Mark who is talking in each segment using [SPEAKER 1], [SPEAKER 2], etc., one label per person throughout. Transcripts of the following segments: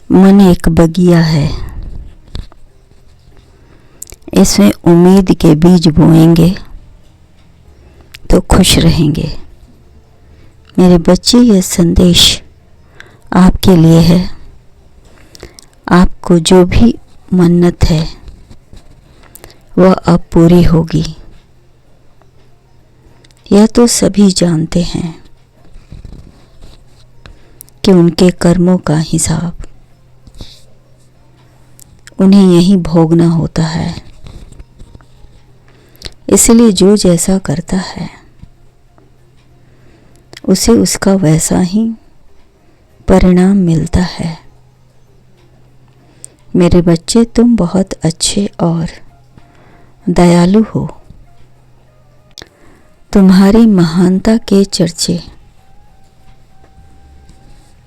[SPEAKER 1] मन एक बगिया है, इसमें उम्मीद के बीज बोएंगे तो खुश रहेंगे। मेरे बच्चे, यह संदेश आपके लिए है। आपको जो भी मन्नत है वह अब पूरी होगी, यह तो सभी जानते हैं कि उनके कर्मों का हिसाब उन्हें यहीं भोगना होता है। इसलिए जो जैसा करता है उसे उसका वैसा ही परिणाम मिलता है। मेरे बच्चे, तुम बहुत अच्छे और दयालु हो। तुम्हारी महानता के चर्चे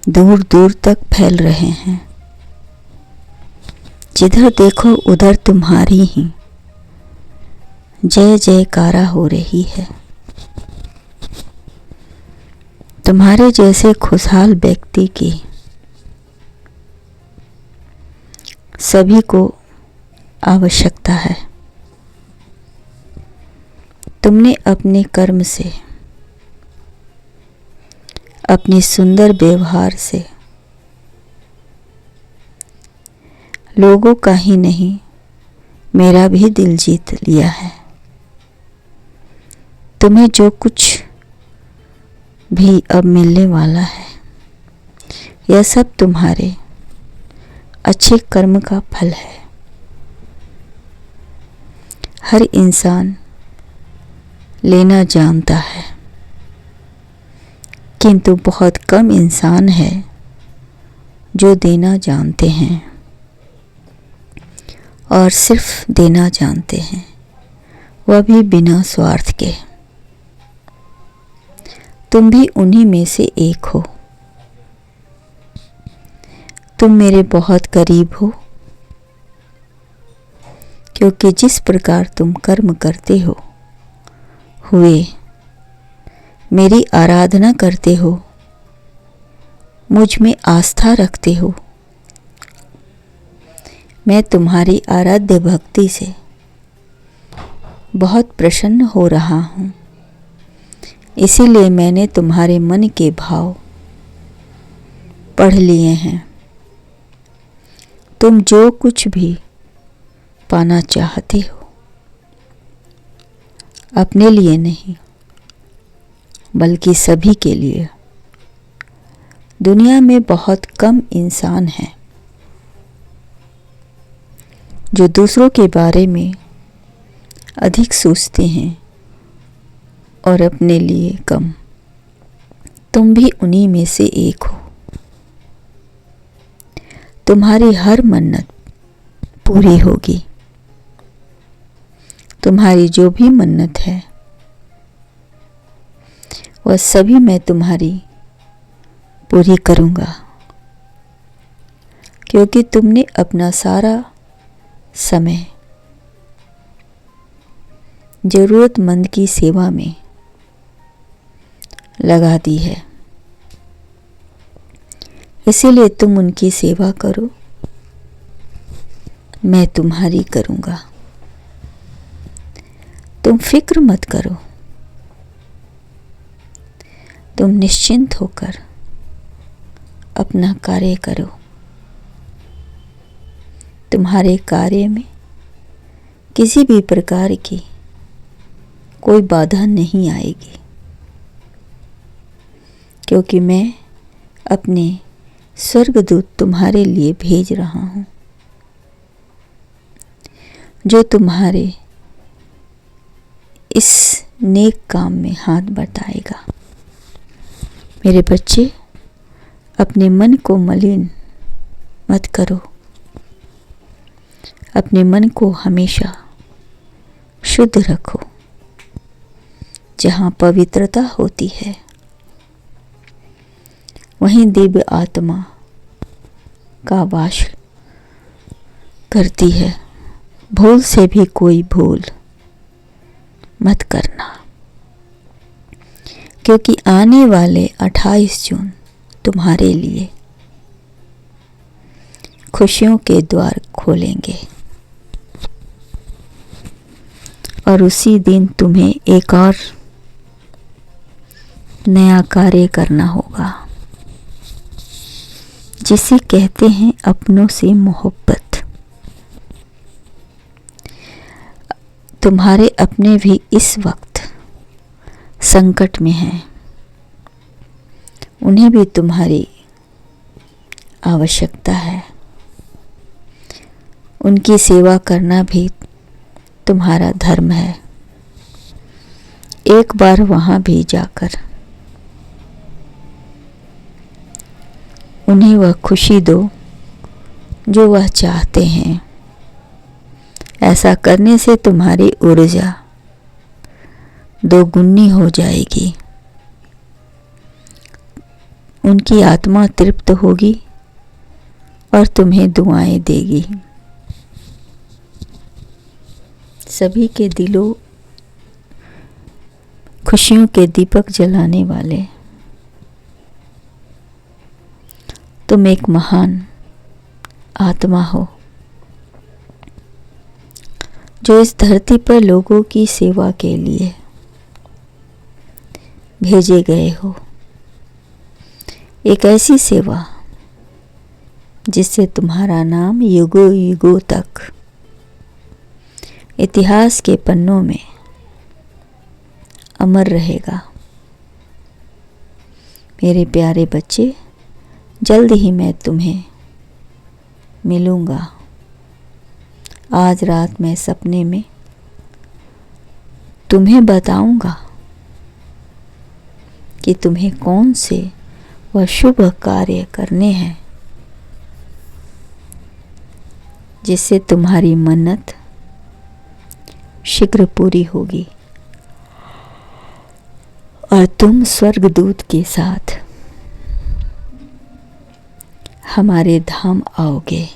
[SPEAKER 1] दूर दूर तक फैल रहे हैं। जिधर देखो उधर तुम्हारी ही जय जयकारा हो रही है। तुम्हारे जैसे खुशहाल व्यक्ति की सभी को आवश्यकता है। तुमने अपने कर्म से, अपने सुंदर व्यवहार से लोगों का ही नहीं, मेरा भी दिल जीत लिया है। तुम्हें जो कुछ भी अब मिलने वाला है, यह सब तुम्हारे अच्छे कर्म का फल है। हर इंसान लेना जानता है, किंतु बहुत कम इंसान है जो देना जानते हैं और सिर्फ देना जानते हैं, वह भी बिना स्वार्थ के। तुम भी उन्हीं में से एक हो। तुम मेरे बहुत करीब हो, क्योंकि जिस प्रकार तुम कर्म करते हो, हुए मेरी आराधना करते हो, मुझ में आस्था रखते हो, मैं तुम्हारी आराध्य भक्ति से बहुत प्रसन्न हो रहा हूँ। इसीलिए मैंने तुम्हारे मन के भाव पढ़ लिए हैं। तुम जो कुछ भी पाना चाहते हो, अपने लिए नहीं बल्कि सभी के लिए। दुनिया में बहुत कम इंसान हैं जो दूसरों के बारे में अधिक सोचते हैं और अपने लिए कम। तुम भी उन्हीं में से एक हो। तुम्हारी हर मन्नत पूरी होगी। तुम्हारी जो भी मन्नत है वह सभी मैं तुम्हारी पूरी करूँगा, क्योंकि तुमने अपना सारा समय जरूरतमंद की सेवा में लगा दी है। इसीलिए तुम उनकी सेवा करो, मैं तुम्हारी करूँगा। तुम फिक्र मत करो, तुम निश्चिंत होकर अपना कार्य करो। तुम्हारे कार्य में किसी भी प्रकार की कोई बाधा नहीं आएगी, क्योंकि मैं अपने स्वर्गदूत तुम्हारे लिए भेज रहा हूँ, जो तुम्हारे इस नेक काम में हाथ बटाएगा। मेरे बच्चे, अपने मन को मलिन मत करो। अपने मन को हमेशा शुद्ध रखो। जहाँ पवित्रता होती है, वहीं दिव्य आत्मा का वास करती है। भूल से भी कोई भूल मत करना, क्योंकि आने वाले 28 जून तुम्हारे लिए खुशियों के द्वार खोलेंगे और उसी दिन तुम्हें एक और नया कार्य करना होगा, जिसे कहते हैं अपनों से मोहब्बत। तुम्हारे अपने भी इस वक्त संकट में हैं, उन्हें भी तुम्हारी आवश्यकता है। उनकी सेवा करना भी तुम्हारा धर्म है। एक बार वहां भी जाकर उन्हें वह खुशी दो जो वह चाहते हैं। ऐसा करने से तुम्हारी ऊर्जा दोगुनी हो जाएगी, उनकी आत्मा तृप्त होगी और तुम्हें दुआएं देगी। सभी के दिलों खुशियों के दीपक जलाने वाले तुम एक महान आत्मा हो, जो इस धरती पर लोगों की सेवा के लिए भेजे गए हो। एक ऐसी सेवा जिससे तुम्हारा नाम युगों युगों तक इतिहास के पन्नों में अमर रहेगा। मेरे प्यारे बच्चे, जल्द ही मैं तुम्हें मिलूंगा। आज रात मैं सपने में तुम्हें बताऊंगा कि तुम्हें कौन से वह शुभ कार्य करने हैं जिससे तुम्हारी मन्नत शीघ्र पूरी होगी और तुम स्वर्गदूत के साथ हमारे धाम आओगे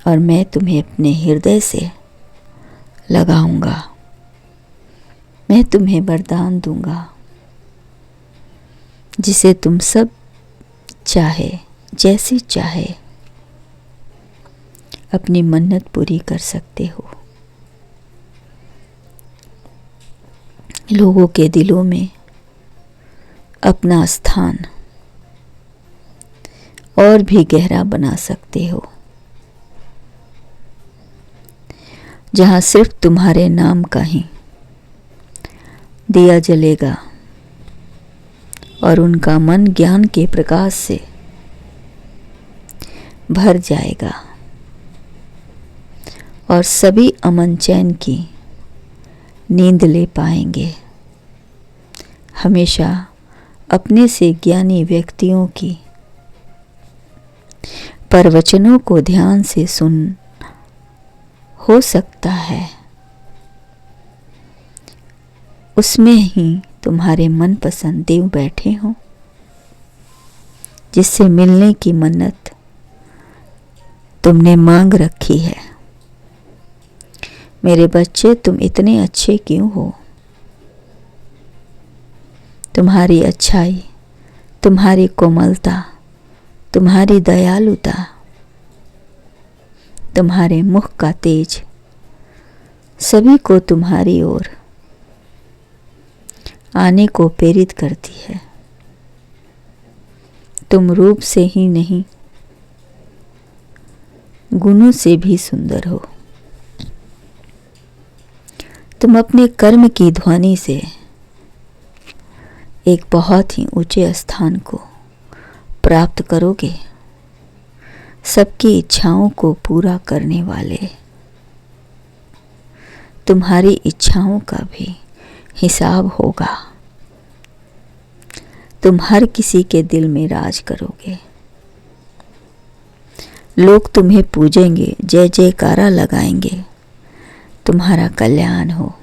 [SPEAKER 1] और मैं तुम्हें अपने हृदय से लगाऊंगा। मैं तुम्हें वरदान दूंगा जिसे तुम सब चाहे, जैसी चाहे अपनी मन्नत पूरी कर सकते हो। लोगों के दिलों में अपना स्थान और भी गहरा बना सकते हो, जहां सिर्फ तुम्हारे नाम का ही दिया जलेगा और उनका मन ज्ञान के प्रकाश से भर जाएगा और सभी अमन चैन की नींद ले पाएंगे। हमेशा अपने से ज्ञानी व्यक्तियों की प्रवचनों को ध्यान से सुन हो सकता है उसमें ही तुम्हारे मनपसंद देव बैठे हों, जिससे मिलने की मन्नत तुमने मांग रखी है। मेरे बच्चे, तुम इतने अच्छे क्यों हो? तुम्हारी अच्छाई, तुम्हारी कोमलता, तुम्हारी दयालुता, तुम्हारे मुख का तेज सभी को तुम्हारी ओर आने को प्रेरित करती है। तुम रूप से ही नहीं, गुणों से भी सुंदर हो। तुम अपने कर्म की ध्वनि से एक बहुत ही ऊंचे स्थान को प्राप्त करोगे। सबकी इच्छाओं को पूरा करने वाले, तुम्हारी इच्छाओं का भी हिसाब होगा। तुम हर किसी के दिल में राज करोगे। लोग तुम्हें पूजेंगे, जय जयकारा लगाएंगे। तुम्हारा कल्याण हो।